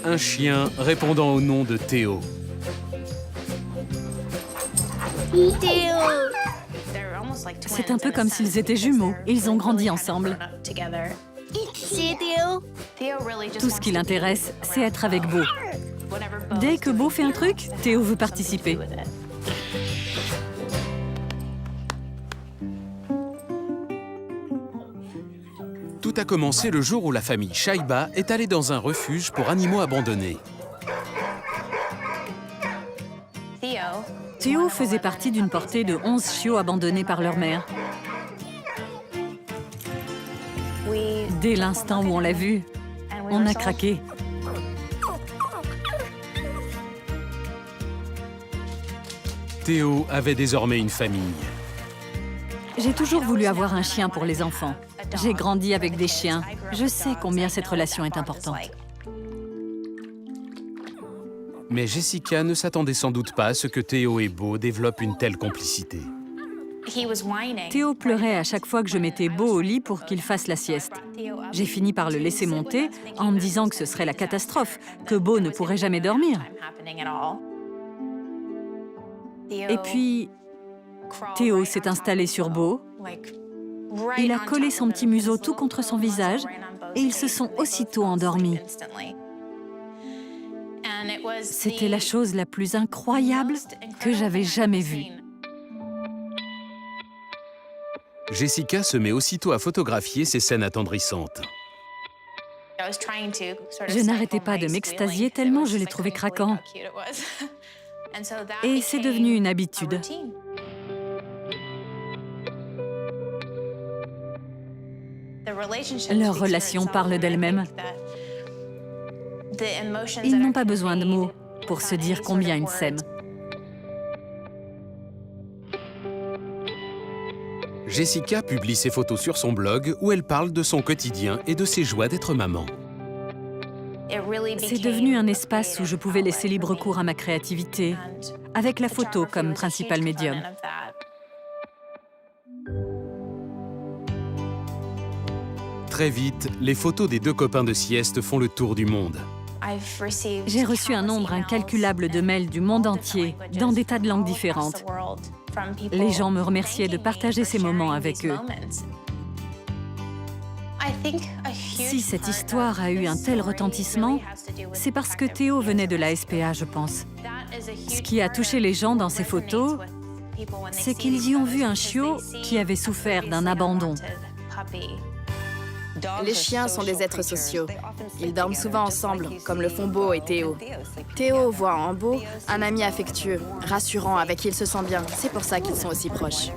un chien répondant au nom de Théo. Théo! C'est un peu comme s'ils étaient jumeaux. Ils ont grandi ensemble. C'est Théo? Tout ce qui l'intéresse, c'est être avec Beau. Dès que Beau fait un truc, Théo veut participer. Tout a commencé le jour où la famille Shaiba est allée dans un refuge pour animaux abandonnés. Théo faisait partie d'une portée de 11 chiots abandonnés par leur mère. Dès l'instant où on l'a vu, on a craqué. Théo avait désormais une famille. J'ai toujours voulu avoir un chien pour les enfants. J'ai grandi avec des chiens. Je sais combien cette relation est importante. Mais Jessica ne s'attendait sans doute pas à ce que Théo et Beau développent une telle complicité. Théo pleurait à chaque fois que je mettais Beau au lit pour qu'il fasse la sieste. J'ai fini par le laisser monter en me disant que ce serait la catastrophe, que Beau ne pourrait jamais dormir. Et puis, Théo s'est installé sur Beau. Il a collé son petit museau tout contre son visage et ils se sont aussitôt endormis. C'était la chose la plus incroyable que j'avais jamais vue. Jessica se met aussitôt à photographier ces scènes attendrissantes. Je n'arrêtais pas de m'extasier tellement je les trouvais craquants. Et c'est devenu une habitude. Leur relation parle d'elle-même. Ils n'ont pas besoin de mots pour se dire combien ils s'aiment. Jessica publie ses photos sur son blog où elle parle de son quotidien et de ses joies d'être maman. C'est devenu un espace où je pouvais laisser libre cours à ma créativité, avec la photo comme principal médium. Très vite, les photos des deux copains de sieste font le tour du monde. J'ai reçu un nombre incalculable de mails du monde entier, dans des tas de langues différentes. Les gens me remerciaient de partager ces moments avec eux. Si cette histoire a eu un tel retentissement, c'est parce que Théo venait de la SPA, je pense. Ce qui a touché les gens dans ces photos, c'est qu'ils y ont vu un chiot qui avait souffert d'un abandon. Les chiens sont des êtres sociaux. Ils dorment souvent ensemble, comme le font Beau et Théo. Théo voit en Beau un ami affectueux, rassurant, avec qui il se sent bien. C'est pour ça qu'ils sont aussi proches.